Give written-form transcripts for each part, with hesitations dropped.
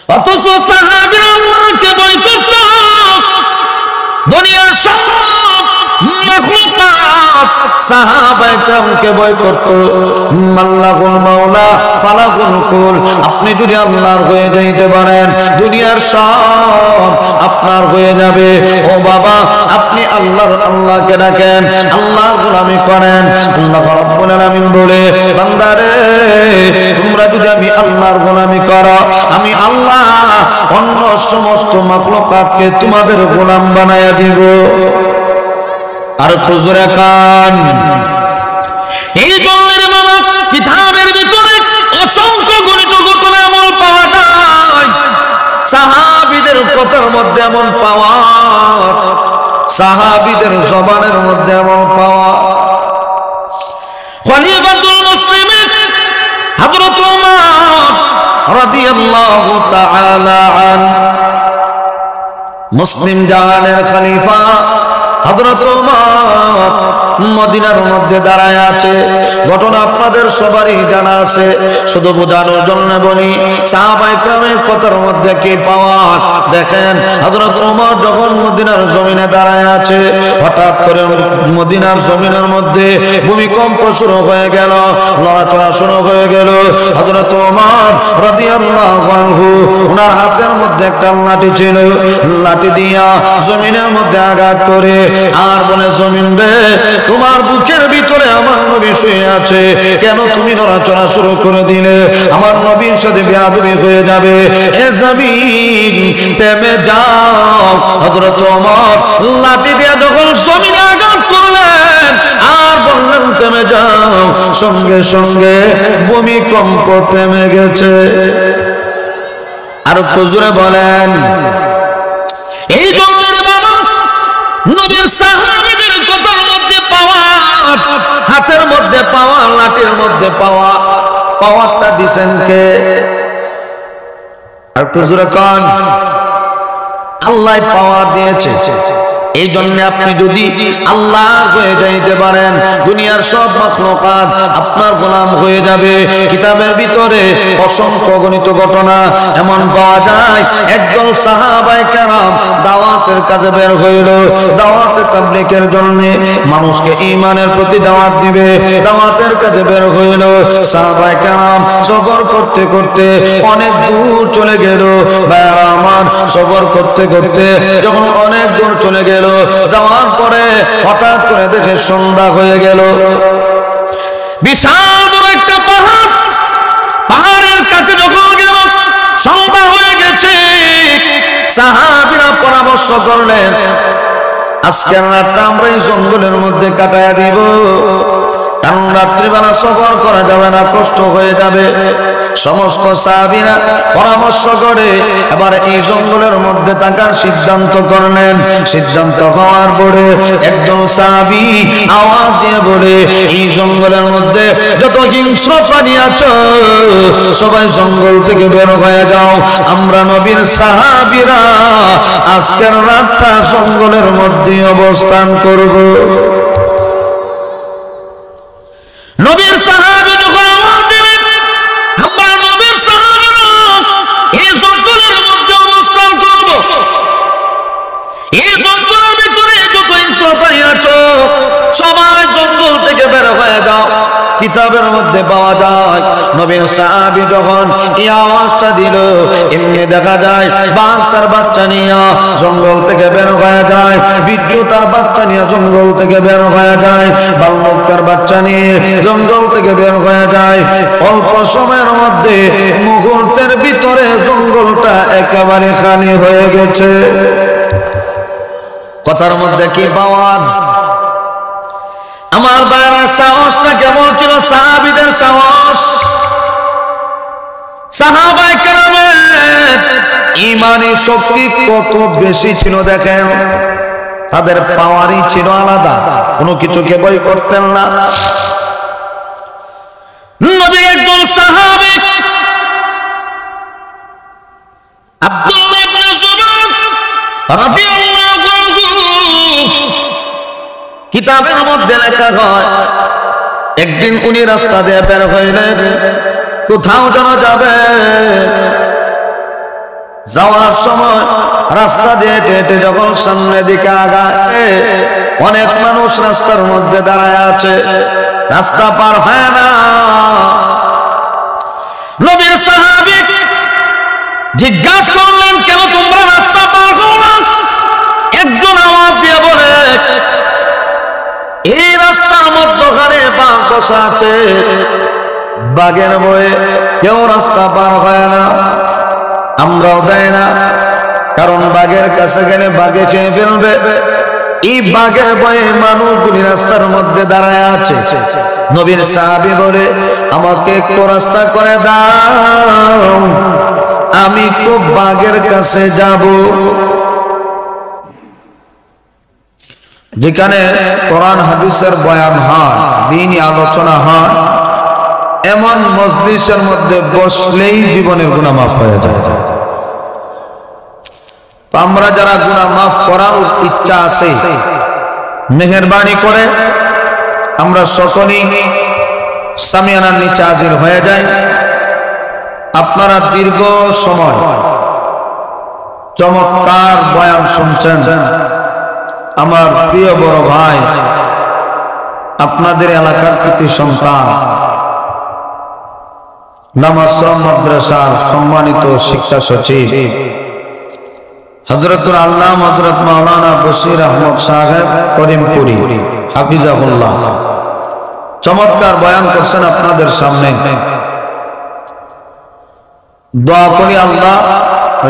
অথচ সাহাবীরা আল্লাহকে ভয় করত, দুনিয়ার সব মাখলুকাত সাহাবায়ে কেরামকে ভয় করত। আল্লাহুল মাওলা ফালাকুল কুল, আপনি যদি আল্লাহর হয়ে যাইতে পারেন দুনিয়ার সব আপনার হয়ে যাবে। ও বাবা, আপনি আল্লাহকে ডাকেন, আল্লাহর গোলামি করেন। আল্লাহ রাব্বুল আলামিন বলে, বান্দারে তোমরা যদি আমি আল্লাহর গোলামি করো, আমি আল্লাহ অন্য সমস্ত মাখলুকাতকে তোমাদের গোলাম বানায়া দিব। আর হুজুরে কান এই বললেন বাবা, কিতাবের ভিতরে অসংখ্য গণিত ঘটনা এমন পাওয়া যায়, সাহাবীদের কথার মধ্যে এমন পাওয়া, সাহাবীদের জবানের মধ্যে এমন পাওয়া। খলিফাতুল মুসলিমিন হযরত ওমর রাদিয়াল্লাহু তাআলা আনহু, মুসলিম জাহানের খলিফা হযরত ওমর মদিনার মধ্যে দাঁড়ায় আছে। ঘটনা আপনাদের সবারই জানা আছে, শুধু বোঝানোর জন্য বলি। সাহাবায়ে কেরামের কথার মধ্যে কি পাওয়া, দেখেন হযরত ওমর যখন মদিনার জমিনে দাঁড়ায় আছে, হঠাৎ করে মদিনার জমিনের মধ্যে ভূমিকম্প শুরু হয়ে গেল, লড়াচড়া শুরু হয়ে গেল। হযরত ওমর রাদিয়াল্লাহু আনহু ওনার হাতের মধ্যে একটা লাঠি ছিল, লাঠি দিয়া জমিনের মধ্যে আঘাত করে আর বলে, জমিন রে, তোমার বুকের ভিতরে আমার নবী শুয়ে আছে, কেন তুমি নড়াচড়া শুরু করে দিলে? আমার নবীর সাথে বেয়াদবি হয়ে যাবে, এ জমিন থেমে যাও। হযরত ওমর লাঠি দিয়ে যখন জমিনে আঘাত করলেন আর বললেন থেমে যাও, সঙ্গে সঙ্গে ভূমিকম্প থেমে গেছে। আর হুজুরে বলেন, এই বললেন বাবা, নবীর সাহাবীদের কথার মধ্যে পাওয়া, হাতের মধ্যে পাওয়া, লাঠির মধ্যে পাওয়া, পাওয়ারটা দিছেন কে? আর হুজুরে কোন আল্লাহ পাওয়ার দিয়েছে। এই জন্য আপনি যদি আল্লাহ হয়ে যাইতে পারেন, দুনিয়ার সব মাখলুকাত আপনার গোলাম হয়ে যাবে। কিতাবের ভিতরে অসংখ্য গণিত ঘটনা এমন পাওয়া যায়, একদল সাহাবায়ে কেরাম দাওয়াতের কাজে বের হইল, দাওয়াতে তাবলীগের জন্য মানুষকে ঈমানের প্রতি দাওয়াত দিবে, দাওয়াতের কাজে বের হইল। সাহাবায়ে কেরাম সফর করতে করতে অনেক দূর চলে গেল। ভাইরা আমার, সফর করতে করতে যখন অনেক দূর চলে গেল, যাওয়ার পরে হঠাৎ করে দেখে সন্ধ্যা হয়ে গেল। বিশাল বড় একটা পাহাড়, পাহাড়ের কাছে যখন গেল সন্ধ্যা হয়ে গেছে। সাহাবীরা পরামর্শ করলেন, আজকের রাতটা আমরা এই জঙ্গলের মধ্যে কাটায়া দিব, কারণ রাত্রিবেলা সফর করা যাবে না, কষ্ট হয়ে যাবে। সমস্ত সাহাবীরা পরামর্শ করে এবার এই জঙ্গলের মধ্যে থাকার সিদ্ধান্ত করলেন। সিদ্ধান্ত হওয়ার পরে একজন সাহাবী আওয়াজ দিয়ে বলে, এই জঙ্গলের মধ্যে যত হিংস্র প্রাণী আছে সবাই জঙ্গল থেকে বের হয়ে যাও, আমরা নবীর সাহাবীরা আজকের রাতটা জঙ্গলের মধ্যে অবস্থান করব। নবীর সাহাবী যখন আওয়াজ দিলেন, আমরা নবীর সাহাবীরা এই জঙ্গলের মধ্যে অবস্থান করব, এই জঙ্গলের ভিতরে যত হিংস্র প্রাণী আছে সবাই জঙ্গল থেকে বের হয়ে যাও। কিতাবের মধ্যে পাওয়া যায়, নবীর সাহাবী যখন এই আওয়াজটা দিল, এমনি দেখা যায় বাঘ তার বাচ্চা নিয়ে জঙ্গল থেকে বের হয়ে যায়, বিচ্ছু তার বাচ্চা নিয়ে জঙ্গল থেকে বের হয়ে যায়, ভাল্লুক তার বাচ্চা নিয়ে জঙ্গল থেকে বের হয়ে যায়। অল্প সময়ের মধ্যে মুহূর্তের ভিতরে জঙ্গলটা একেবারে খালি হয়ে গেছে। কথার মধ্যে কি পাওয়ার? আমার ভাইরা, সাহসটা কেমন ছিল সাহাবীদের সাহস! সাহাবায়ে কেরামের ঈমানি শক্তি কত বেশি ছিল দেখেন, তাদের পাওয়ারই ছিল আলাদা, কোনো কিছুকে ভয় করতেন না। নবী একজন সাহাবী আব্দুল্লাহ ইবনে জুবাইর রাদিয়াল্লাহু আনহু, কিতাবের মধ্যে লেখা হয়, একদিন উনি রাস্তা দিয়ে বের হইলেন, কোথাও যেন যাবে, যাওয়ার সময় রাস্তা দিয়ে হেঁটে হেঁটে যখন সামনের দিকে আগায়, অনেক মানুষ রাস্তার মধ্যে দাঁড়ায় আছে, রাস্তা পার হয় না। নবীর সাহাবী জিজ্ঞাসা করলেন, কেন তোমরা রাস্তা পার করো না? একজন আওয়াজ দিয়ে বলে, এই রাস্তার মধ্যখানে বাঘ বসা আছে, বাঘের ভয়ে কেউ রাস্তা পার হয় না, আমরাও যাই না, কারণ বাঘের কাছে গেলে বাঘে খেয়ে ফেলবে। এই বাঘের ভয়ে মানুষগুলি রাস্তার মধ্যে দাঁড়ায় আছে। নবীর সাহাবী বলে, আমাকে একটু রাস্তা করে দাও, আমি খুব বাঘের কাছে যাব। যেখানে কোরআন হাদিসের বয়ান হয়, দ্বীনি আলোচনা হয়, এমন মজলিসের মধ্যে বসলেই জীবনের গুনাহ মাফ হয়ে যায়। আমরা যারা গুনাহ মাফ করার ইচ্ছা আছে, মেহেরবানি করে আমরা সকলেই সামিয়ানার নিচে হাজির হয়ে যাই। আপনারা দীর্ঘ সময় চমৎকার বয়ান শুনছেন। আমার প্রিয় বড় ভাই, আপনাদের এলাকার কৃতি সন্তান, নামাশ্রম মাদ্রাসার সম্মানিত শিক্ষা সচিব হযরতুল আল্লামা হযরত মাওলানা বশির আহমদ সাহেব করিমপুরি হাফিজাহুল্লাহ চমৎকার বয়ান করছেন আপনাদের সামনে। দোয়া করি আল্লাহ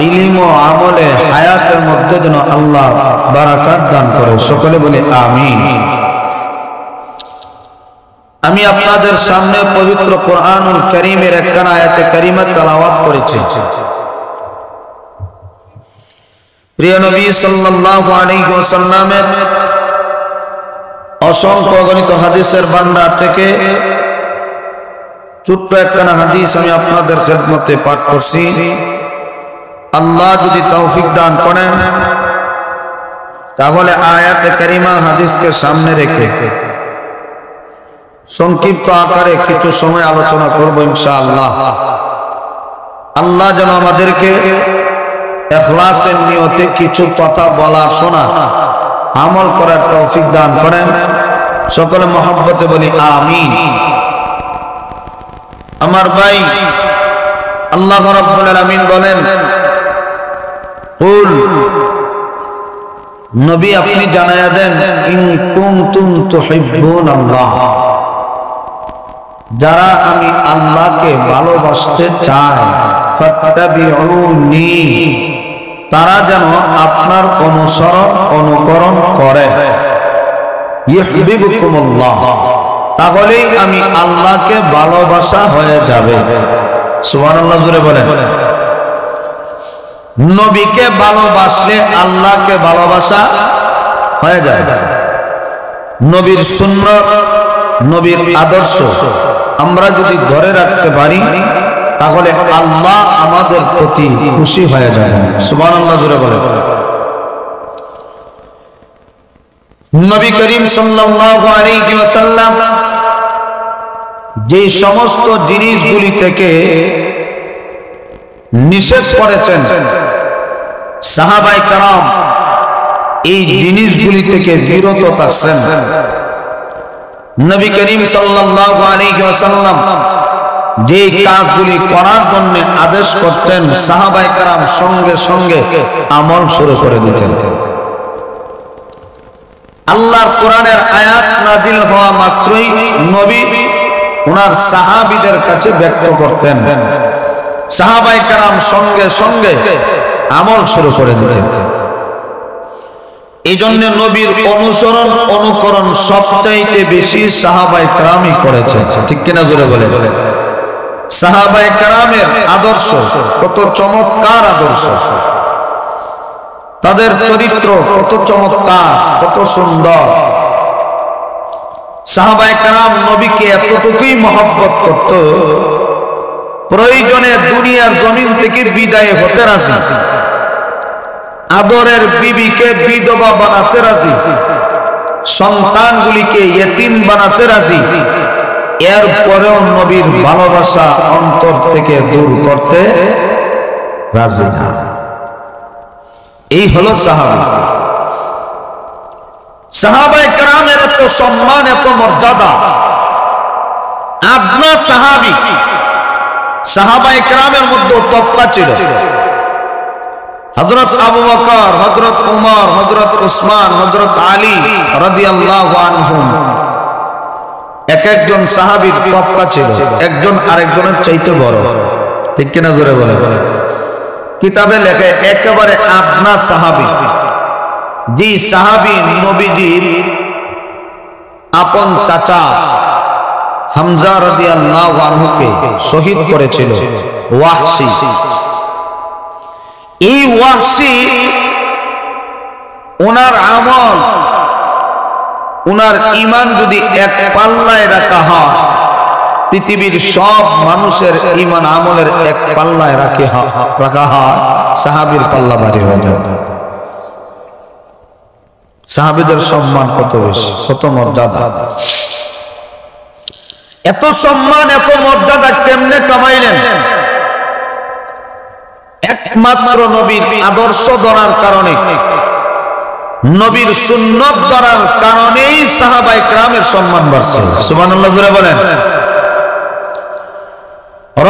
ইলম ও আমলে হায়াতের মধ্যে যেন আল্লাহ বারাকাত দান করে। সকলে বলি আমিন। আমি আপনাদের সামনে পবিত্র কোরআনুল কারীমের একখানা আয়াতে কারিমা তেলাওয়াত করেছি। প্রিয় নবী সাল্লাল্লাহু আলাইহি ওয়াসাল্লামের অসংখ্য গণিত হাদিসের ভান্ডার থেকে ছোট্ট একখানা হাদিস আমি আপনাদের খেদমতে পাঠ করছি। আল্লাহ যদি তৌফিক দান করেন তাহলে আয়াতে কারিমা হাদিসকে সামনে রেখে সংক্ষিপ্ত আকারে কিছু সময় আলোচনা করব ইনশাআল্লাহ। আল্লাহ যেন আমাদেরকে ইখলাসের নিয়তে কিছু কথা বলা, শোনা, আমল করার তৌফিক দান করেন। সকলে মহব্বতে বলি আমিন। আমার ভাই, আল্লাহ রাব্বুল আলামিন বলেন, কুল, নবী আপনি জানায়া দেন, ইন কুনতুম তুহিব্বুনাল্লাহ, যারা আমি আল্লাহকে ভালোবাসতে চাই, ফাত্তাবিউনি, তারা যেন আপনার অনুসরণ অনুকরণ করে, ইউহিব্বুকুমুল্লাহ, তাহলেই আমি আল্লাহকে ভালোবাসা হয়ে যাবে। সুবহানাল্লাহ জোরে বলেন। নবীকে ভালোবাসলে আল্লাহকে ভালোবাসা হয়ে যায়। নবীর সুন্নাত, নবীর আদর্শ আমরা যদি ধরে রাখতে পারি তাহলে আল্লাহ আমাদের প্রতি খুশি হয়ে যায়। সুবহানাল্লাহ জোরে বলেন। নবী করিম সাল্লাল্লাহু আলাইহি ওয়াসাল্লাম যে সমস্ত জিনিসগুলি থেকে নিষেধ করেছেন, সাহাবায়ে কেরাম এই জিনিসগুলি থেকে বিরত থাকছেন। নবী করিম সাল্লাল্লাহু আলাইহি ওয়াসাল্লাম যে কাজগুলি করার জন্য আদেশ করতেন, সাহাবায়ে কেরাম সঙ্গে সঙ্গে আমল শুরু করে দিতেন। আল্লাহর কোরআনের আয়াত নাযিল হওয়া মাত্রই নবী ওনার সাহাবীদের কাছে ব্যক্ত করতেন, সাহাবায়ে কেরাম সঙ্গে সঙ্গে আমল শুরু করে দিতেন। এই জন্য নবীর অনুসরণ অনুকরণ সবচাইতে বেশি সাহাবায়ে কেরামই করেছেন। ঠিক কিনা জোরে বলে। সাহাবায়ে কেরামের আদর্শ কত চমৎকার আদর্শ, তাদের চরিত্র কত চমৎকার, কত সুন্দর। সাহাবায়ে কেরাম নবীকে এতটুকুই মহব্বত করত, প্রয়োজনে দুনিয়ার জমিন থেকে বিদায় হতে রাজি, আদরের বিবিকে বিধবা বানাতে রাজি, সন্তানগুলিকে ইতিম বানাতে রাজি, এরপরেও নবীর ভালোবাসা অন্তর থেকে দূর করতে রাজি না। এই হলো সাহাবী। সাহাবায়ে কেরামের এত সম্মান, এত মর্যাদা। আদনা সাহাবী, সাহাবায়ে কেরামের মধ্যে তবকা ছিল। হযরত আবু বকর, হযরত উমর, হযরত উসমান, হযরত আলী রাদিয়াল্লাহু আনহুম, এক একজন সাহাবীর তবকা ছিল, একজন আরেকজনের চাইতে বড়। ঠিক কিনা জোরে বলে? কিতাবে লেখে একেবারে আদনা সাহাবী, যে সাহাবী নবীজির আপন চাচা হামজা রাদিয়াল্লাহু আনহুকে শহীদ করেছিল, ওয়াহশী। এই ওয়াহশী ওনার আমল, ওনার ঈমান যদি এক পাল্লায় রাখা হয়, পৃথিবীর সব মানুষের ঈমান আমলের এক পাল্লায় রাখা হয়, সাহাবীর পাল্লা ভারী হয়ে যায়। সাহাবীদের সম্মান কত বেশি, কত মর্যাদা। এত সম্মান, এত মর্যাদা কেমনে কামাইলেন? একমাত্র নবীর আদর্শ ধরার কারণে, নবীর সুন্নত ধরার কারণেই সাহাবায়ে কেরামের সম্মান বাড়ছে। সুবহানাল্লাহ জোরে বলেন।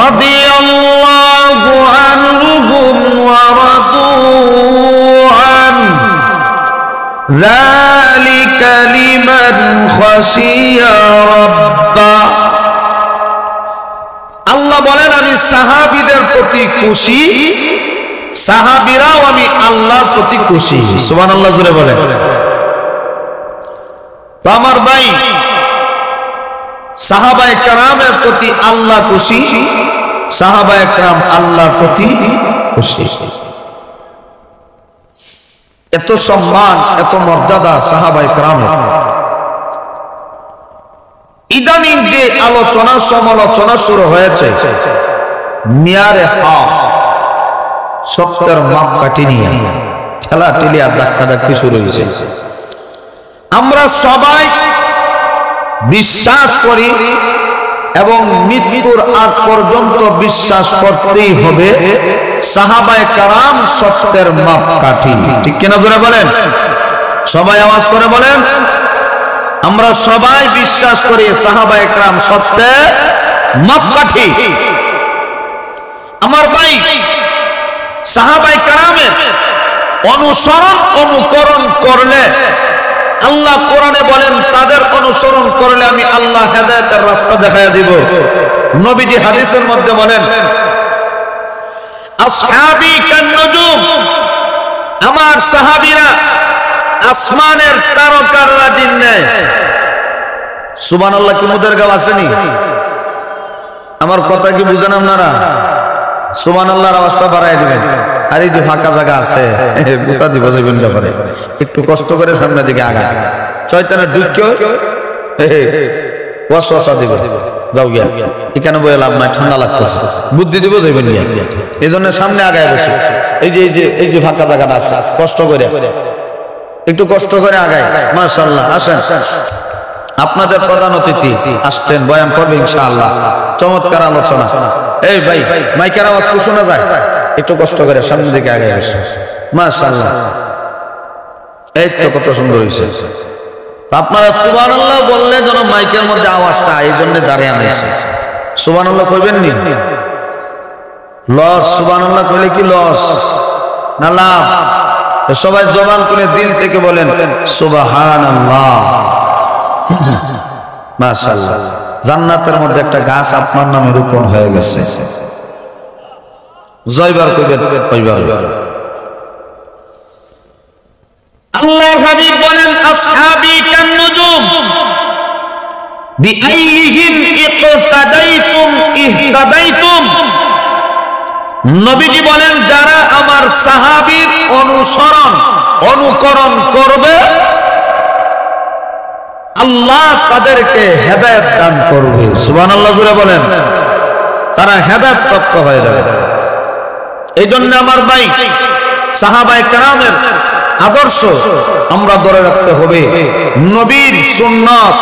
রাদিয়াল্লাহু আনহুম ওয়া রাদু আন যালিকা লিমান খাশিয়া রাব্বা। আল্লাহ বলেন, আমি সাহাবীদের প্রতি খুশি, সাহাবীরাও আমি আল্লাহর প্রতি খুশি। সুবহানাল্লাহ জোরে বলেন। তো আমার ভাই, সাহাবায়ে কেরামের প্রতি আল্লাহ খুশি, সাহাবায়ে কেরাম আল্লাহর প্রতি খুশি। এত সম্মান, এত মর্যাদা সাহাবায়ে কেরামের। ইদানিং যে আলোচনা সমালোচনা শুরু হয়েছে, মিয়ারে হক, সত্যের মাপ কাটি নিয়ে ঠেলা ঠেলি আর ধাক্কা ধাক্কি শুরু হয়েছে। আমরা সবাই বিশ্বাস করি এবং মৃত্যুর আগ পর্যন্ত বিশ্বাস করতেই হবে, সাহাবায়ে কেরাম সত্যের মাপ কাঠি। ঠিক কিনা জোরে বলেন? সবাই আওয়াজ করে বলেন। আমরা সবাই বিশ্বাস করি সাহাবায়ে কেরাম সত্যের মাপকাঠি। আমার ভাই, সাহাবায়ে কেরামের অনুসরণ অনুকরণ করলে, আল্লাহ কোরআনে বলেন তাদের অনুসরণ করলে আমি আল্লাহ হেদায়েতের রাস্তা দেখায়া দিব। নবীজি হাদিসের মধ্যে বলেন, আসহাবী কান্নুজুম, আমার সাহাবীরা আসমানের তারকার রাজিন নেয়। সুবহানাল্লাহ। কি মুদের গাও আসেনি? আমার কথা কি বুঝেন আপনারা? সুবহানাল্লাহর আওয়াজটা বাড়ায় দিবেন। আর এই যে ফাঁকা জায়গা আছে, গোটা দিব যাবেন ব্যাপারে, একটু কষ্ট করে সামনে দিকে আগা। শয়তানের ঢুকিও ওয়াসওয়াসা দিব, যাও গিয়া এখানে বলে লাভ নাই, ঠান্ডা লাগতেছে, বুদ্ধি দিব যাবেন গিয়া। এই জন্য সামনে আগায় বসে, এই যে ফাঁকা জায়গাটা আছে, কষ্ট করে, একটু কষ্ট করে আগায়। মাশাআল্লাহ। আসেন, আপনাদের প্রধান অতিথি আসছেন, বয়ান করবে ইনশাআল্লাহ। চমৎকার আলোচনা। এই ভাই, মাইকের আওয়াজ কি শোনা যায়? একটু কষ্ট করে সামনের দিকে আগায় আসে। মাশাআল্লাহ। এই তো কত সুন্দর হয়েছে। আপনারা সুবহানাল্লাহ বললে যেন মাইকের মধ্যে আওয়াজটা, এই জন্য দাঁড়িয়ে আনাইছে। সুবহানাল্লাহ কইবেন নি? লস। সুবহানাল্লাহ কইলে কি লস না লাভ? সবাই জবান করে দিল থেকে বলেন সুবহানাল্লাহ। মাশাআল্লাহ। জান্নাতের মধ্যে একটা গাছ আপনার নামে রোপণ হয়ে গেছে। জয়বার কইবেন, কইবার। আল্লাহর হাবিব বলেন, আসহাবী কান্নুজুম বিআইহিম ইকতাদাইতুম ইহতাদাইতুম। নবীজি বলেন, যারা আমার সাহাবীর অনুসরণ অনুকরণ করবে, আল্লাহ তাদেরকে হেদায়েত দান করবে। সুবহানাল্লাহ জোরে বলেন। তারা হেদায়েত প্রাপ্ত হয়ে যাবে। এই জন্য আমার ভাই, সাহাবায়ে কেরামের আদর্শ আমরা ধরে রাখতে হবে। নবীর সুন্নাত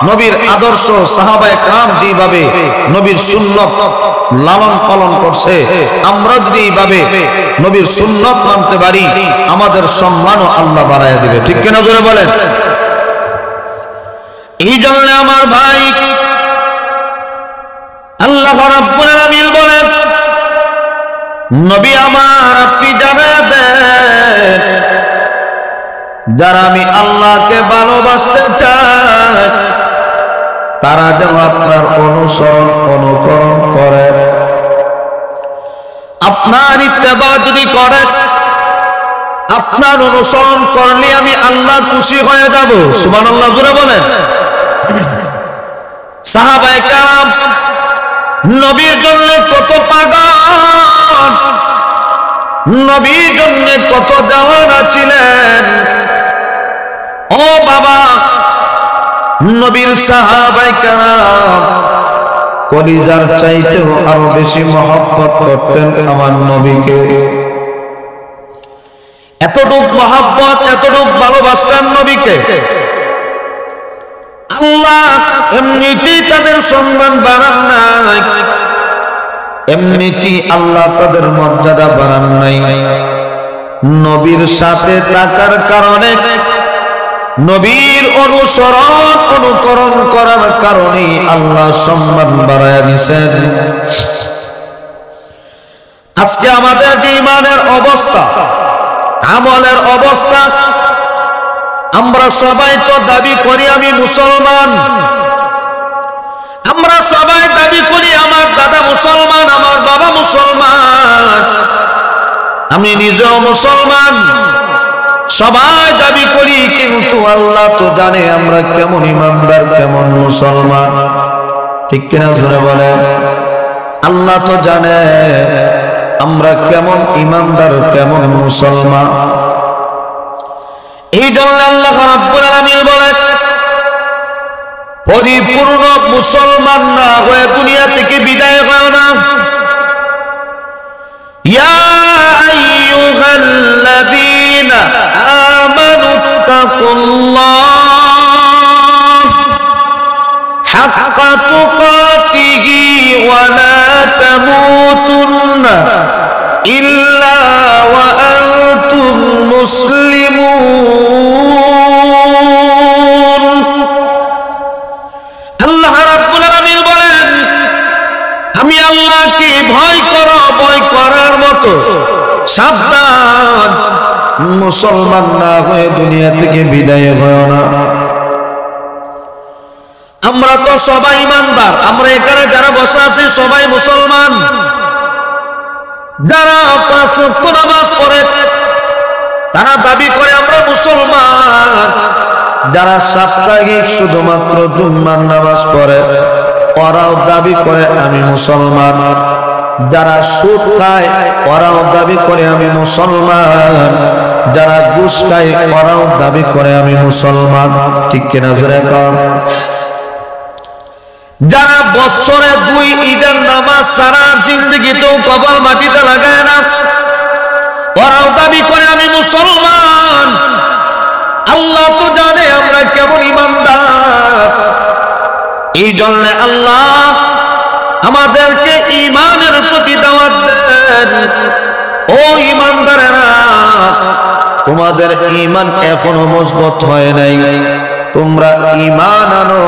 নবীর আদর্শ সাহাবায়ে কেরাম যেভাবে নবীর সুন্নাত লালন পালন করছে, আমরা যদি এইভাবে নবীর সুন্নাত মানতে পারি, আমাদের সম্মানও আল্লাহ বাড়ায় দিবে। ঠিক কিনা জোরে বলেন? এই জন্য আমার ভাই, আল্লাহ রাব্বুল আলামিন বলেন, নবী আমার আপনি জানিয়ে দেন, যারা আমি আল্লাহকে ভালোবাসতে চাই তারা যেন আপনার অনুসরণ অনুকরণ করে, আপনার ইত্তেবা যদি করে, আপনার অনুসরণ করলে আমি আল্লাহ খুশি হয়ে যাব। সুবহানাল্লাহ জোরে বলেন। সাহাবায়ে কেরাম নবীর জন্য কত পাগল, নবীর জন্য কত দেওয়ানা ছিলেন। ও বাবা, নবীর সাহাবায়ে কেরাম কলিজার চাইতেও আরো বেশি মহব্বত করতেন আমার নবীকে। এতটুক মহব্বত, এতটুক ভালোবাসতেন নবীকে। আল্লাহ এমনিতেই তাদের সম্মান বাড়ান নাই, এমনিতেই আল্লাহ তাদের মর্যাদা বাড়ান নাই। নবীর সাথে থাকার কারণে, নবীর অনুসরণ অনুকরণ করার কারণে আল্লাহ সম্মান বাড়ায় দিয়েছেন। আজকে আমাদের ঈমানের অবস্থা, আমলের অবস্থা, আমরা সবাই তো দাবি করি আমি মুসলমান, আমরা সবাই দাবি করি আমার দাদা মুসলমান, আমার বাবা মুসলমান, আমি নিজেও মুসলমান, সবাই দাবি করি। কিন্তু আল্লাহ তো জানে আমরা কেমন ইমানদার, কেমন মুসলমান। ঠিক কিনা জোরে বলে? আল্লাহ তো জানে আমরা কেমন ইমানদার, কেমন মুসলমান। এই জন্য আল্লাহ রাব্বুল আলামিন বলেন, পরিপূর্ণ মুসলমান না হয়ে দুনিয়া থেকে বিদায় হয় না। ইয়া আইয়ুহাল্লাযীনা আমানুত্তাকুল্লাহ হাক্কা তুকাতিহি ওয়া লা তামুতুন্না ইল্লা ওয়া আনতুম মুসলিমুন। আল্লাহ রাব্বুল আলামিন বলেন, আমি আল্লাহকে ভয় করো, ভয় করার মতো সাবধান, মুসলমান না হয়ে দুনিয়া থেকে বিদায় হয় না। আমরা তো সবাই ইমানদার, আমরা এখানে যারা বসে আছি সবাই মুসলমান, যারা পাঁচ ওয়াক্ত নামাজ পড়ে তারা দাবি করে আমরা মুসলমান, যারা সাপ্তাহিক শুধুমাত্র জুম্মার নামাজ পড়ে ওরাও দাবি করে আমি মুসলমান, যারা সুদ খায় ওরাও দাবি করে আমি মুসলমান, যারা ঘুষ খায় ওরাও দাবি করে আমি মুসলমান। ঠিক কিনা জোরে কর? যারা বছরে 2 ঈদের নামাজ সারা জিন্দেগিতেও কবর মাটিতে লাগায় না, ওরাও দাবি করে আমি মুসলমান। আল্লাহ তো জানে আমরা কেমন ইমানদার। এই জন্য আল্লাহ আমাদেরকে ঈমানের প্রতি দাওয়াত দেন। ও ঈমানদারেরা, তোমাদের ঈমান এখনো মজবুত হয় নাই, তোমরা ঈমান আনো,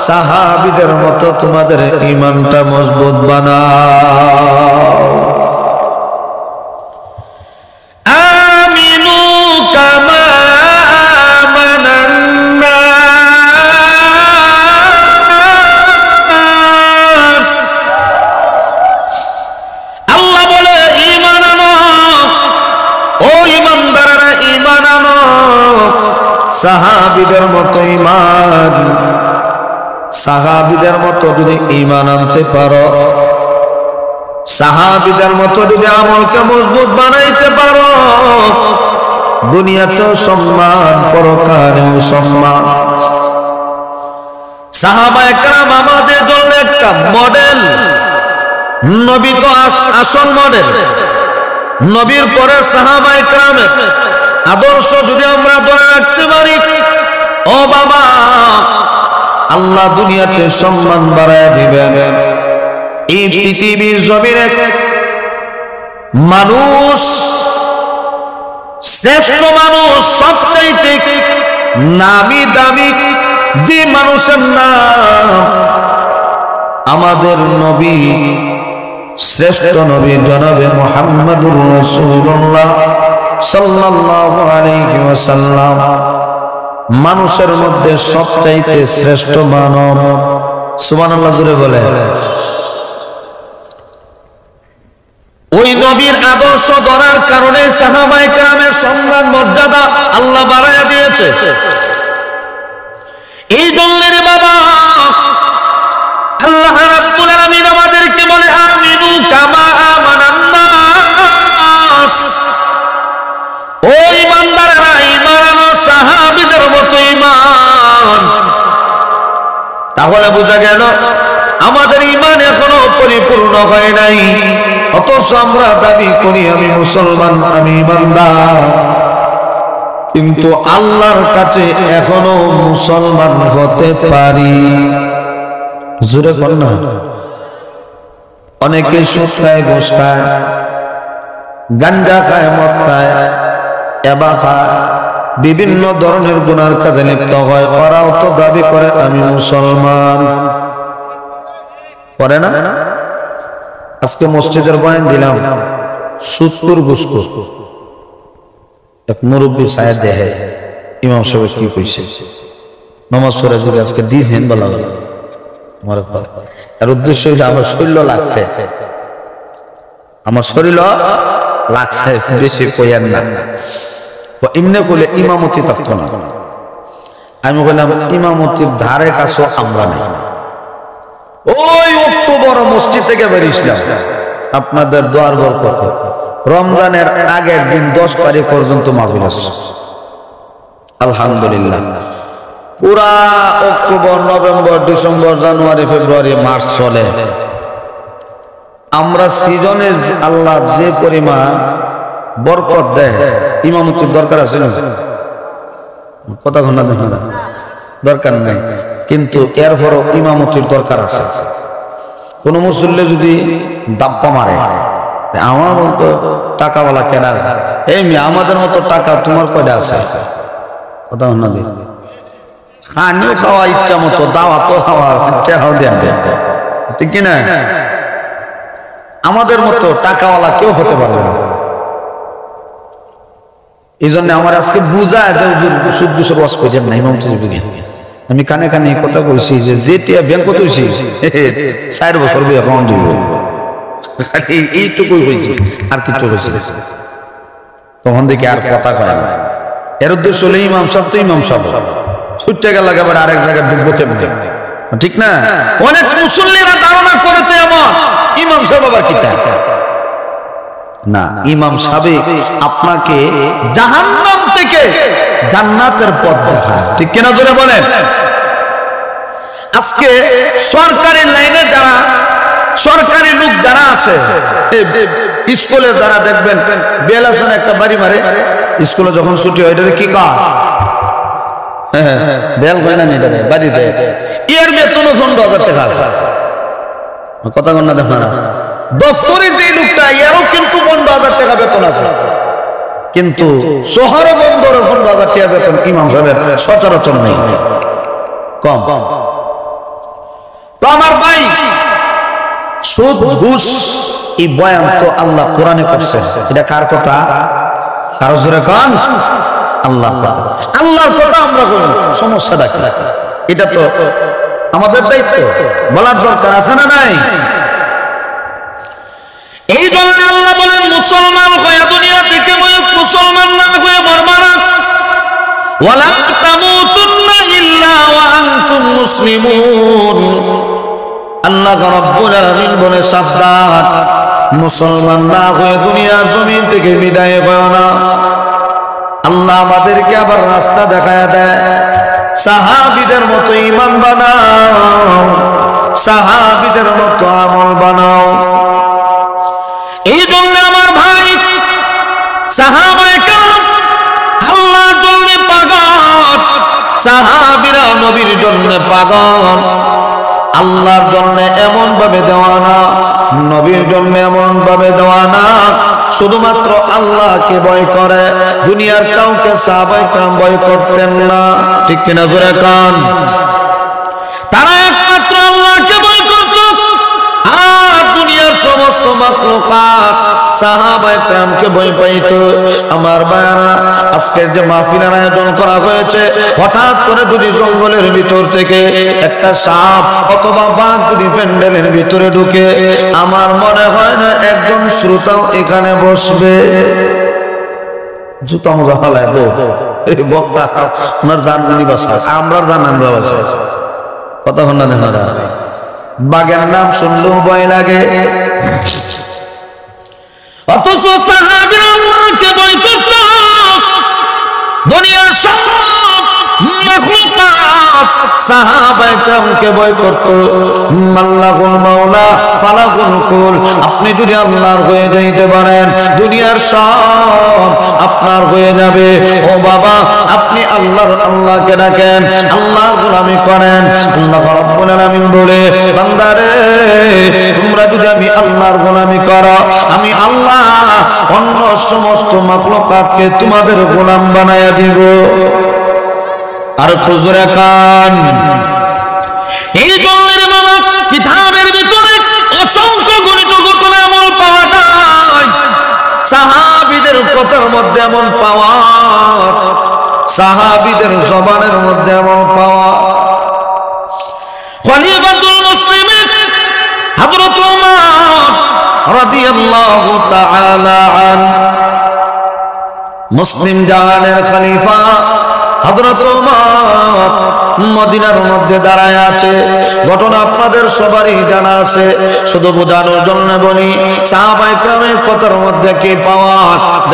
সাহাবীদের মতো তোমাদের ঈমানটা মজবুত বানাও। আমিনু কামা আমানান নাস। আল্লাহ বলে ঈমান আনো, ও ঈমানদাররা ঈমান আনো, সাহাবীদের মতো ঈমান, সাহাবীদের মতো যদি ঈমান আনতে পারো, সাহাবীদের মতো যদি আমলকে মজবুত বানাইতে পারো, দুনিয়াতেও সম্মান, পরকালেও সম্মান। সাহাবায়ে কেরাম আমাদের জন্য একটা মডেল। নবী তো আসল মডেল, নবীর পরে সাহাবায়ে কেরামের আদর্শ যদি আমরা ধরে রাখতে পারি, ও বাবা, আল্লাহ দুনিয়াতে সম্মান বাড়ায় দিবেন। এই পৃথিবীর জমিনে মানুষ, শ্রেষ্ঠ মানুষ, সবচাইতে নামি দামি যে মানুষের নাম আমাদের নবী, শ্রেষ্ঠ নবী জনাবে মুহাম্মদুর রাসূলুল্লাহ সাল্লাল্লাহু আলাইহি ওয়াসাল্লাম মানুষের মধ্যে সবচাইতে শ্রেষ্ঠ মানব। সুবহানাল্লাহ জোরে বলে। ওই নবীর আদর্শ ধরার কারণে সাহাবায়ে কেরামের সম্মান মর্যাদা আল্লাহ বাড়ায় দিয়েছে। এই জন্য রে বাবা আল্লাহ রাব্বুল আলামিন আমাদেরকে বলে আমিনু কামা আমানান নাস। ওই ইমানদাররা ঈমান আনো সাহাবীদের মতো ঈমান। তাহলে বোঝা গেল আমাদের ঈমান এখনো পরিপূর্ণ হয় নাই, অথচ আমরা দাবি করি আমি মুসলমান, আমি ঈমানদার, কিন্তু আল্লাহর কাছে এখনো মুসলমান হতে পারি। জোরে বল না। অনেকে সুদ খায়, ঘুষ খায়, গাঞ্জা খায়, মদ খায়, এবা খায়, বিভিন্ন ধরনের গুনার কাজে লিপ্ত হয়। ওরাও তো দাবি করে আমি মুসলমান, করে না? আজকে মসজিদের বয়ান দিলাম, সুদখোর ঘুষখোর এক মুরব্বী সাহেব দেহে ইমাম সাহেব কি কইছে, নামাজ পড়ে যদি আজকে দিয়েছেন বলা আমার এর উদ্দেশ্য হইলে আমার শরীর লাগছে, আমার শরীর লাগছে, বেশি কইয়েন না। এমনি করলে ইমামতি থাকতো না। আমি বললাম ইমামতির ধারে কাছেও আমরা নেই। ওই অক্টোবর মসজিদ থেকে বেরিয়েছিলাম আপনাদের দোয়ার বরকতে, রমজানের আগের দিন 10 তারিখ পর্যন্ত মাহফিল আছে আলহামদুলিল্লাহ। পুরা অক্টোবর, নভেম্বর, ডিসেম্বর, জানুয়ারি, ফেব্রুয়ারি, মার্চ চলে। আমরা সিজনে আল্লাহ যে পরিমাণ বরকত দেয়, ইমামতির দরকার আছে না? কথা ঘন্টা দরকার নাই, কিন্তু এরপরও ইমামতির দরকার আছে। কোন মুসল্লি যদি দাপ্পা মারে, আমার মতো টাকাওয়ালা কেনা আছে, এমনি আমাদের মতো টাকা তোমার কয়টা আছে? কথা ঘন্টা দিন খানিও খাওয়া ইচ্ছা মতো, দাওয়া তো খাওয়া, দেয়া ঠিক কিনা? আমাদের মতো টাকাওয়ালা কেউ হতে পারবে না। এই জন্য আমার আজকে বুঝায় যে সুদ ঘুষের ওয়াজ কইছেন না, ইমাম আমি কানে কানে কথা কইছি যে যেটা ব্যাংক কত হইছে 4 বছর বই অ্যাকাউন্ট দিব, এইটুকুই হয়েছে, আর কিছু হয়েছে। তখন দেখি আর কথা কয় না। এর উদ্দেশ্য হলে ইমাম সাহেব তো ইমাম সাহেব ছুটতে গেল একেবারে আরেক জায়গায় ডুববো কেমনে, ঠিক না? অনেক মুসল্লিরা ধারণা করতে আমার ইমাম সাহেব আবার কি না, ইমাম সাহেব আপনাকে জাহান্নাম থেকে জান্নাতের পথ দেখায়, ঠিক কিনা জোরে বলেন? আজকে সরকারি লাইনে যারা সরকারি লোক যারা আছে, স্কুলে যারা দেখবেন বেল আসেন একটা বাড়ি মারে, স্কুলে যখন ছুটি হয় এটা কি কাজ? বেল হয় না, এটা বাড়ি দেয়। এর বেতনও 15,000 টাকা আছে। কথা কন না, দেখ না দপ্তরে যে লোকটা এরও কিন্তু 15,000 টাকা বেতন আছে, কিন্তু শহরে বন্দরে 15,000 টাকা বেতন ইমাম সাহেবের সচরাচর নেই, কম। তো আমার ভাই, সুদ ঘুষ এই বয়ান তো আল্লাহ কোরআনে করছে। এটা কার কথা? কারো জোরে কান? আল্লাহর কথা। আল্লাহর কথা আমরা বলি, সমস্যাটা কি? এটা তো আমাদের দায়িত্ব, বলার দরকার আছে না নাই? এই জন্য আল্লাহ বলেন মুসলমান হয়ে দুনিয়া থেকে মুসলমান না হয়ে মরবা না। ওয়ালা তামুতুন্না ইল্লা ওয়া আনতুম মুসলিমুন। আল্লাহ রাব্বুল আলামিন বলে সাবধান, মুসলমান না হয়ে দুনিয়ার জমিন থেকে বিদায় হয় না। আল্লাহ আমাদেরকে আবার রাস্তা দেখায় দেয়, সাহাবীদের মতো ঈমান বানাও, সাহাবীদের মতো আমল বানাও। এই জন্য আমার ভাই, সাহাবায়ে কেরাম আল্লাহর জন্য পাগল, সাহাবীরা নবীর জন্য পাগল, আল্লাহর জন্য এমন ভাবে দেওয়ানা, নবীর জন্য এমন ভাবে দেওয়ানা, শুধুমাত্র আল্লাহকে ভয় করে। দুনিয়ার কাউকে সাহাবায়ে কেরাম ভয় করতেন না, ঠিক কিনা জোরে কান? তারা একমাত্র আল্লাহকে ভয় করত। আর দুনিয়ার সমস্ত মাখলুকাত সাহাবায়ে কেরামকে ভয় পাইত। আমার ভাইরা, আজকে যে মাহফিলের আয়োজন করা হয়েছে, হঠাৎ করে যদি জঙ্গলের ভিতর থেকে একটা সাপ অথবা বাঘ যদি প্যান্ডেলের ভিতরে ঢুকে, আমার মনে হয় না একজন শ্রোতাও এখানে বসবে। জুতা মোজা ফালায় তো এই বক্তা ওনার জানি বাসা, আমরা জান আমরা বাসা কথা হন না দেন না। বাঘের নাম শুনলেও ভয় লাগে, অথচ সাহাবীরা আল্লাহকে ভয় করত। দুনিয়ার সব মাখলুকাত সাহাবায়ে কেরামকে ভয় করত। মাল্লাহুল মাওলা ফালাহুল কুল। আপনি যদি আল্লাহর হয়ে যাইতে পারেন, দুনিয়ার সব আপনার হয়ে যাবে। ও বাবা, আপনি আল্লাহকে ডাকেন, আল্লাহর গোলামি করেন। আল্লাহ রাব্বুল আলামিন বলে, বান্দারে তোমরা যদি আমি আল্লাহর গোলামি করো, আমি আল্লাহ অন্য সমস্ত মাখলুকাতকে তোমাদের গোলাম বানায়া দিব। আর হুজুরে কান, এই জন্যের বাবা কিতাবের ভিতরে অসংখ্য গণিত ঘটনা এমন পাওয়া যায়, সাহাবীদের কথার মধ্যে এমন পাওয়া, সাহাবীদের জবানের মধ্যে এমন পাওয়া। খলিফাতুল মুসলিমিন হযরত ওমর রাদিয়াল্লাহু তাআলা আনহু, মুসলিম জাহানের খলিফা হযরত ওমর মদিনার মধ্যে দাঁড়ায় আছে। ঘটনা আপনাদের সবারই জানা আছে, শুধু বোঝানোর জন্য বলি। সাহাবায়ে কেরামের কথার মধ্যে কি পাওয়া,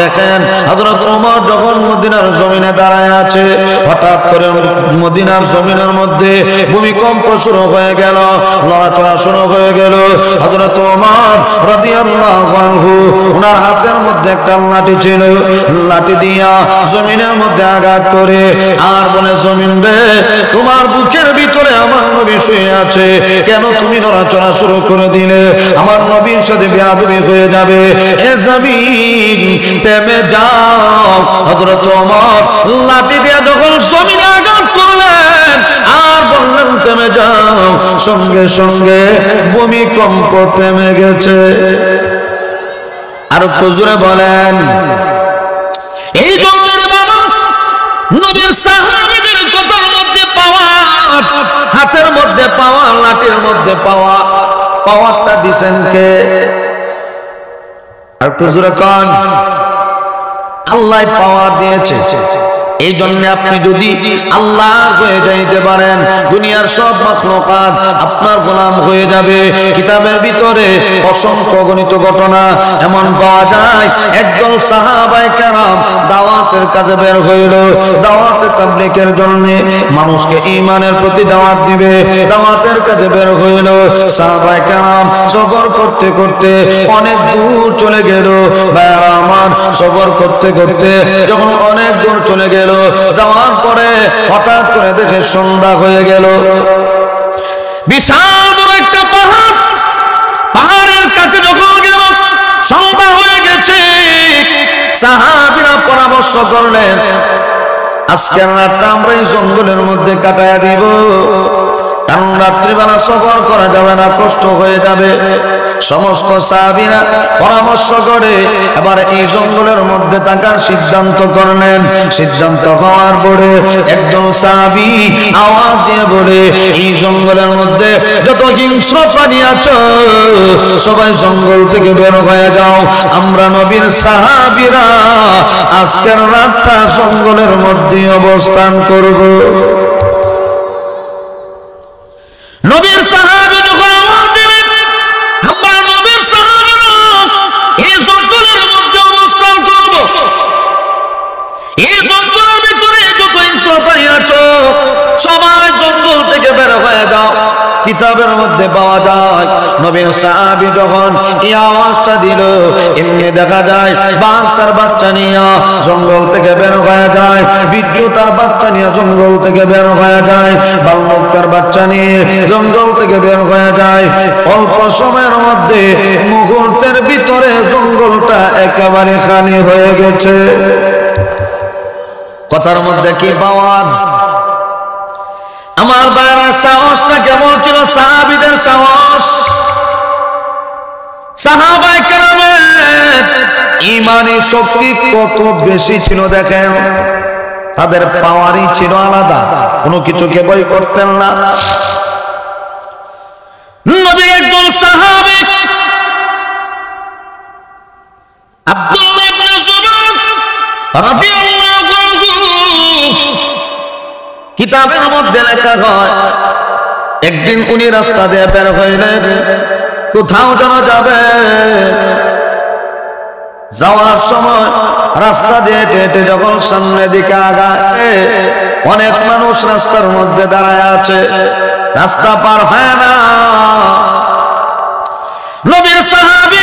দেখেন হযরত ওমর যখন মদিনার জমিনে দাঁড়ায় আছে, হঠাৎ করে মদিনার জমিনের মধ্যে ভূমিকম্প শুরু হয়ে গেল, লড়াচড়া শুরু হয়ে গেল। হযরত ওমর রাদিয়াল্লাহু আনহু ওনার হাতের মধ্যে একটা লাঠি ছিল, লাঠি দিয়া জমিনের মধ্যে আঘাত করে আর বলে, জমিন রে, তোমার বুকের ভিতরে আমার নবী শুয়ে আছে, কেন তুমি নড়াচড়া শুরু করে দিলে? আমার নবীর সাথে বেয়াদবি হয়ে যাবে। এ জমিন থেমে যাও। হযরত ওমর লাঠি দিয়ে যখন জমিনে আঘাত করলেন আর বললেন থেমে যাও, সঙ্গে সঙ্গে ভূমিকম্প থেমে গেছে। আর হুজুরে বলেন, এই জন্যের বাবা নবীর সাহাবীদের কথার মধ্যে পাওয়া, হাতের মধ্যে পাওয়া, লাঠির মধ্যে পাওয়া, পাওয়ারটা দিছেন কে? আর হুজুরে কোন আল্লাহ পাওয়ার দিয়েছে। এই জন্য আপনি যদি আল্লাহ হয়ে যাইতে পারেন, দুনিয়ার সব মাখলুকাত আপনার গোলাম হয়ে যাবে। কিতাবের ভিতরে অসংখ্য গণিত ঘটনা এমন পাওয়া যায়। একদল সাহাবায়ে কেরাম দাওয়াতের কাজে বের হইল, দাওয়াতে তাবলীগের জন্য, মানুষকে ঈমানের প্রতি দাওয়াত দিবে, দাওয়াতের কাজে বের হইল। সাহাবায়ে কেরাম সফর করতে করতে অনেক দূর চলে গেল। ভাইরা আমার, সফর করতে করতে যখন অনেক দূর চলে গেল, যাওয়ার পরে হঠাৎ করে দেখে সন্ধ্যা হয়ে গেল। বিশাল বড় একটা পাহাড়, পাহাড়ের কাছে যখন গেল সন্ধ্যা হয়ে গেছে। সাহাবীরা পরামর্শ করলেন, আজকের রাতটা আমরা এই জঙ্গলের মধ্যে কাটায়া দিব, কারণ রাত্রিবেলা সফর করা যাবে না, কষ্ট হয়ে যাবে। সমস্ত সাহাবীরা পরামর্শ করে এবার এই জঙ্গলের মধ্যে থাকার সিদ্ধান্ত করলেন। সিদ্ধান্ত হওয়ার পরে একজন সাহাবী আওয়াজ দিয়ে বলে, এই জঙ্গলের মধ্যে যত হিংস্র প্রাণী আছে সবাই জঙ্গল থেকে বের হয়ে যাও, আমরা নবীর সাহাবীরা আজকের রাতটা জঙ্গলের মধ্যে অবস্থান করব। নবীর সাহাবী যখন আওয়াজ দিলেন, আমরা নবীর সাহাবীরা এই জঙ্গলের মধ্যে অবস্থান করব, এই জঙ্গলের ভিতরে যত হিংস্র প্রাণী আছে সবাই জঙ্গল থেকে বের হয়ে যাও। কিতাবের মধ্যে পাওয়া যায় নবীর সাহাবী যখন এই আওয়াজটা দিল, এমনি দেখা যায় বাঘ তার বাচ্চা নিয়ে জঙ্গল থেকে বের হয়ে যায়। বিচ্ছু তার বাচ্চা নিয়ে জঙ্গল থেকে বের হয়ে যায়, বালক তার বাচ্চা নিয়ে জঙ্গল থেকে বের হয়ে যায়। অল্প সময়ের মধ্যে মুহূর্তের ভিতরে জঙ্গলটা একেবারে খালি হয়ে গেছে। কথার মধ্যে কি পাওয়ার? আমার ভাইরা সাহসটা কেমন ছিল? সাহাবীদের সাহস, সাহাবায়ে কেরামের ঈমানি শক্তি কত বেশি ছিল দেখেন। তাদের পাওয়ারই ছিল আলাদা, কোনো কিছুকে ভয় করতেন না। নবী একজন সাহাবী আব্দুল্লাহ ইবনে জুবাইর রাদিয়াল্লাহু আনহু, কিতাবের মধ্যে লেখা হয় একদিন উনি রাস্তা দিয়ে বের হইলেন, কোথাও যেন যাবে। যাওয়ার সময় রাস্তা দিয়ে হেঁটে যখন সামনের দিকে আগায়, অনেক মানুষ রাস্তার মধ্যে দাঁড়ায় আছে, রাস্তা পার হয় না। নবীর সাহাবী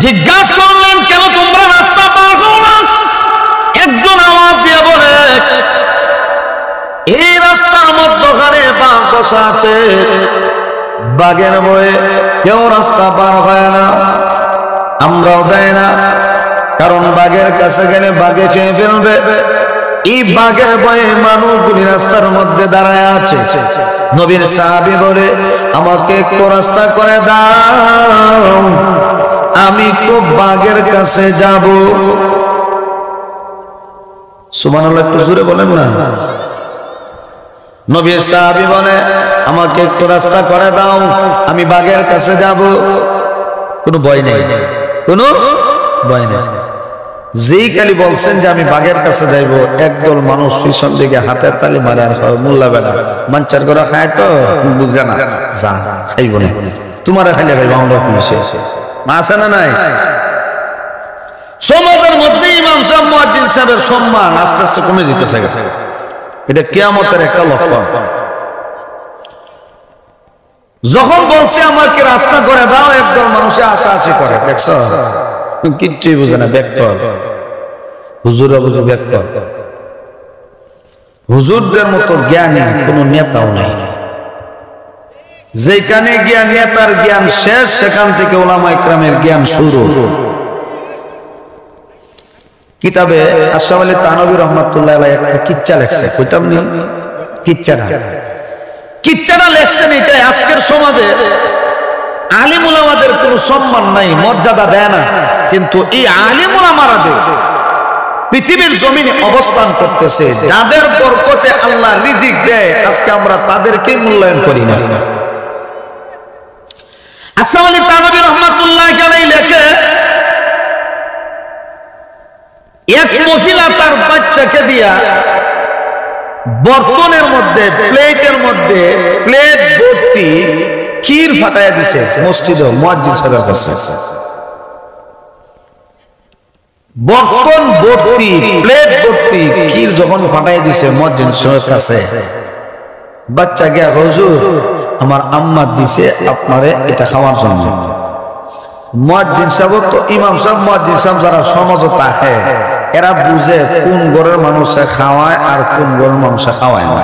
জিজ্ঞাসা করলেন, কেন তোমরা রাস্তা পার করো না? একজন আওয়াজ দিয়ে বলে, এই রাস্তার মধ্যখানে বাঘ বসা আছে, বাঘের ভয়ে কেউ রাস্তা পার হয় না, আমরাও যাই না, কারণ বাঘের কাছে গেলে বাঘে খেয়ে ফেলবে। এই বাঘের ভয়ে মানুষগুলি রাস্তার মধ্যে দাঁড়ায় আছে। নবীর সাহাবী বলে, আমাকে একটু রাস্তা করে দাও, আমি খুব বাঘের কাছে যাব। সুবহানাল্লাহ, একটু জোরে বলেন না। নবীর সাহাবী বলে, আমাকে একটু রাস্তা করে দাও, আমি বাঘের কাছে যাব। কোনো ভয় নেই, কোনো ভয় নেই। যেই কালি বলছেন যে আমি বাঘের কাছে যাইব, একদল মানুষ পিছন দিকে হাতের তালি মারে, আর মোল্লা বেলা মাঞ্চার করে খায় তো বুঝে না, যা খাইব না, তোমার খাইলে খাইব, আমরা পুলিশে আছে না নাই। সমাজের মধ্যে ইমাম সাহেব মুয়াজ্জিন সাহেবের সম্মান আস্তে আস্তে কমে যেতেছে। এটা কিয়ামতের একটা লক্ষণ। যখন বলছে আমাকে রাস্তা করে দাও, একদল মানুষে আশা করে, দেখছো কিচ্ছুই বুঝে না, ব্যাক কর, হুজুরা বুঝে ব্যাক কর। হুজুরদের মতো জ্ঞানী কোন নেতাও নাই। যেখানে জ্ঞান নেতার জ্ঞান শেষ, সেখান থেকে উলামায়ে কেরামের জ্ঞান শুরু। কিতাবে আশরাফ আলী থানভী রাহমাতুল্লাহ আলাইহি একটা কিচ্ছা লেখছে, কইতাম নি কিচ্ছাটা লেখছেন। এটা আজকের সমাজে আলিম উলামাদের কোনো সম্মান নাই, মর্যাদা দেয় না, কিন্তু এই আলিম উলামাদের পৃথিবীর জমিনে অবস্থান করতেছে, যাদের বরকতে আল্লাহ রিজিক দেয়, আজকে আমরা তাদেরকে মূল্যায়ন করি না। আশরাফ আলী থানভী রাহমাতুল্লাহ আলাইহি লেখে, এক মহিলা তার বাচ্চাকে দিয়া বর্তনের মধ্যে, প্লেটের মধ্যে প্লেট ভর্তি ক্ষীর ফাটাইয়া দিছে মসজিদে মুয়াজ্জিন সাহেবের কাছে। বর্তন ভর্তি, প্লেট ভর্তি ক্ষীর যখন ফাটাইয়া দিছে মুয়াজ্জিন সাহেবের কাছে, বাচ্চা গিয়া, হুজুর আমার আম্মা দিছে আপনারে এটা খাওয়ার জন্য। মুয়াজ্জিন সাহেব তো ইমাম সাহেব, মুয়াজ্জিন সাহেব যারা সমাজে থাকে, এরা বুঝে কোন ঘরের মানুষে খাওয়ায় আর কোন ঘরের মানুষে খাওয়ায় না।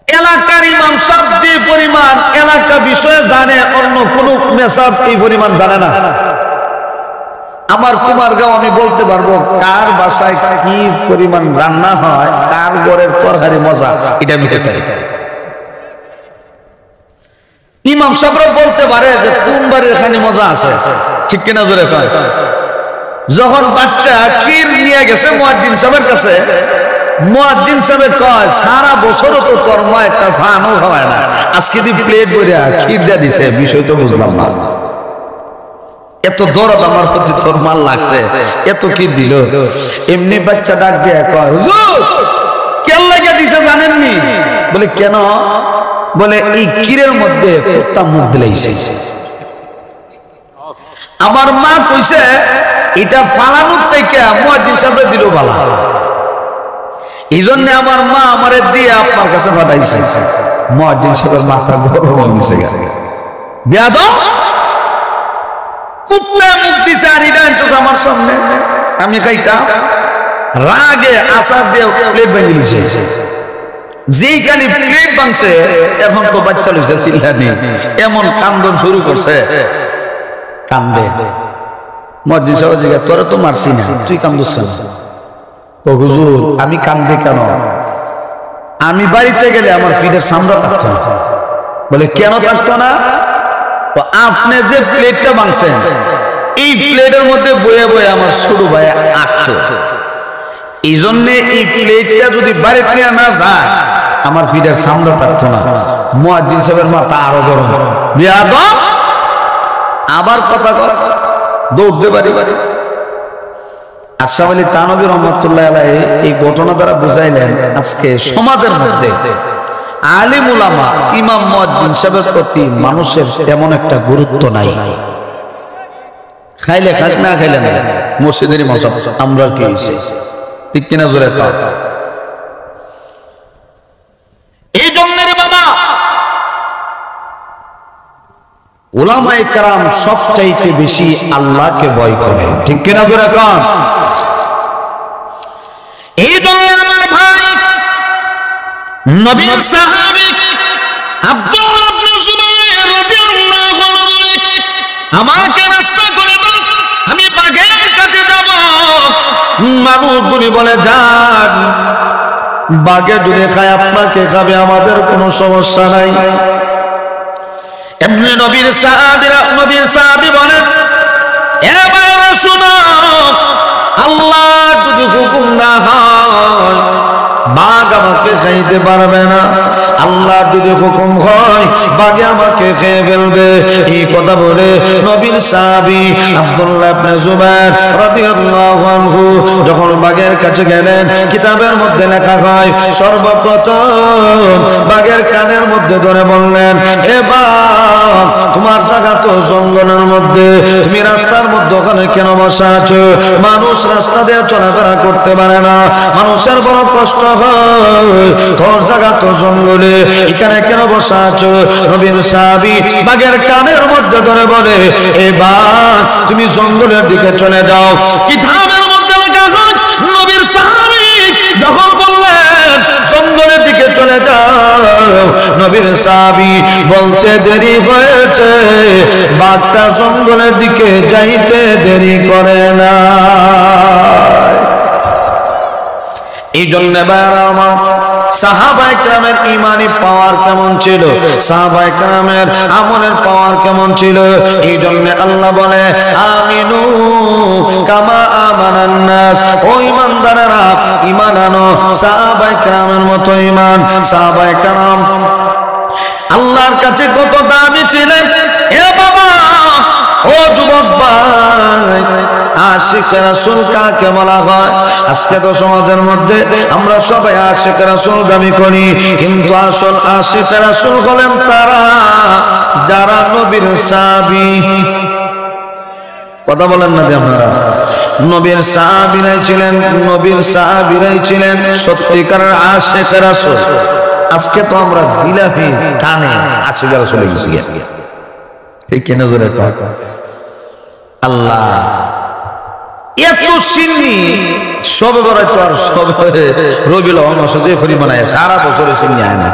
এলাকার ইমাম সাহেব যে পরিমাণ এলাকা বিষয়ে জানে, অন্য কোন মেসাজ এই পরিমাণ জানে না। আমার কুমারগাঁও আমি বলতে পারবো কার বাসায় কি পরিমাণ রান্না হয়, কার ঘরের তরকারি মজা, এটা আমি বলতে পারি। ইমাম সাহেবরা বলতে পারে যে কোন বাড়ির খানি মজা আছে, ঠিক কিনা জোরে কয়। যখন বাচ্চা ক্ষীর নিয়ে গেছে মুয়াজ্জিন সাহেবের কাছে, মুয়াজ্জিন সাহেব কয়, সারা বছরও তো তোর মা একটা ফানও খাওয়ায় না, আজকে দি প্লেট ভরে ক্ষীর দিয়ে দিছে, বিষয় তো বুঝলাম না। এত দরদ আমার প্রতি তোর মাল লাগছে, এত কি দিল? এমনি বাচ্চা ডাক দিয়ে কয়, হুজুর কেন লাগে দিছে জানেননি? বলে কেন? বলে এই ক্ষীরের মধ্যে কুত্তা মুখ দিলাইছে। আমার মা কইছে এটা ফালানোর থেকে মুয়াজ্জিন সাহেব দিল বালা, এই জন্য আমার মা আমারে দিয়ে আপনার কাছে পাঠাইছে। মুয়াজ্জিন সাহেবের মাথা গরম হয়ে গেছে, বেয়াদব কুত্তা মুখ দিছে আর এটা আনছো আমার সামনে। আমি খাইতাম, রাগে আচার দিয়ে প্লেট ভেঙে নিছে। যেই কালি প্লেট ভাঙছে এখন তো বাচ্চা লইছে চিল্লানি, এমন কান্দন শুরু করছে, কান্দে। মসজিদ সাহেব জিজ্ঞাসা, তোরা তো মারছি না, তুই কান্দস কেন? ও হুজুর আমি কান্দে কেন? আমি বাড়িতে গেলে আমার পিঠের সামরা থাকতো না। বলে কেন থাকতো না? আপনি যে প্লেটটা ভাঙছেন এই প্লেটের মধ্যে বয়ে বয়ে আমার ছোট ভাই আঁকতো, এই জন্য এই প্লেটটা যদি বাড়িতে নিয়ে না যায় আমার পিঠের সামরা থাকতো না। মুয়াজ্জিন সাহেবের মাথা আরো গরম, বিয়াদব আবার কথা কস, দৌড়তে পারি। আশরাফ আলী থানভী রহমাতুল্লাহ আলাইহি এই ঘটনা দ্বারা বুঝাইলেন আজকে সমাজের মধ্যে আলিম উলামা ইমাম মুয়াজ্জিন সাহেবের প্রতি মানুষের তেমন একটা গুরুত্ব নাই। খাইলে খাক না খাইলে না, মসজিদের ইমাম সাহেব আমরা কি হইছে, ঠিক কিনা জোরে কও। এই জন্য রে বাবা উলামায়ে কেরাম সবচাইতে বেশি আল্লাহকে ভয় করে, ঠিক কিনা জোরে কও। এই জন্য আমার ভাই নবীর সাহাবী আব্দুল্লাহ ইবনে জুবাইর রাদিয়াল্লাহু আনহু আমাকে রাস্তা করে দাও, আমি বাঘের কাছে যাব। মানুষগুলি বলে যান, বাঘে যদি খায় আপনাকে খাবে, আমাদের কোনো সমস্যা নাই। এমনি নবীর সাহাবী বলেন, এ ভাইরা শুনো, আল্লাহ যদি হুকুম না হয় বাঘ আমাকে খাইতে পারবে না, আল্লাহ যদি হুকুম হয় বাঘে আমাকে খেয়ে ফেলবে। এই কথা বলে নবীর সাহাবী আব্দুল্লাহ ইবনে জুবাইর রাদিয়াল্লাহু আনহু যখন বাঘের কাছে গেলেন, কিতাবের মধ্যে লেখা হয় সর্বপ্রথম বাঘের কানের মধ্যে ধরে বললেন, এ বাঘ তোমার জায়গা তো জঙ্গলের মধ্যে, তুমি রাস্তার মধ্যে ওখানে কেন বসা আছো? মানুষ রাস্তা দিয়ে চলাফেরা করতে পারে না, মানুষের বড় কষ্ট হয়, তোর জায়গা তো জঙ্গলে, এখানে কেন বসা আছো? নবীর সাহাবী বাঘের কানের মধ্যে ধরে বলে, এ বাঘ তুমি জঙ্গলের দিকে চলে যাও। কিতাবের মধ্যে লেখা হয় নবীর সাহাবী যখন বললেন জঙ্গলের দিকে চলে যাও, নবীর সাহাবী বলতে দেরি হয়েছে, বাঘটা জঙ্গলের দিকে যাইতে দেরি করে না। এই জন্য আমার সাহাবায়ে কেরামের ইমানি পাওয়ার কেমন ছিল, সাহাবায়ে কেরামের আমলের পাওয়ার কেমন ছিল। এই জন্য আল্লাহ বলে, আমিনু কামা আমানান নাস, ও ঈমানদারেরা ঈমান আনো সাহাবায়ে কেরামের মতো ঈমান। সাহাবায়ে কেরাম আল্লাহর কাছে কত দামি ছিলেন। এ বাবা, ও যুবক ভাই, আশিক রাসূল কাকে বলা হয়? আজকে তো সমাজের মধ্যে আমরা সবাই আশিক রাসূল দাবি করি, কিন্তু আসল আশিক রাসূল হলেন তারা যারা নবীর সাহাবী। কথা বলেন না যে আপনারা, নবীর সাহাবীরাই ছিলেন সত্যিকারের আশিক রাসূল। আজকে তো আমরা জিলাপি টানে আশিক রাসূল গেছি, ঠিক কিনা জোরে কও। আল্লাহ এত সিন্নি সবে বড় তো আর সবে রবিউল আউয়াল মাসে যে পরিমাণ আয় সারা বছরে সিন্নি আয় না।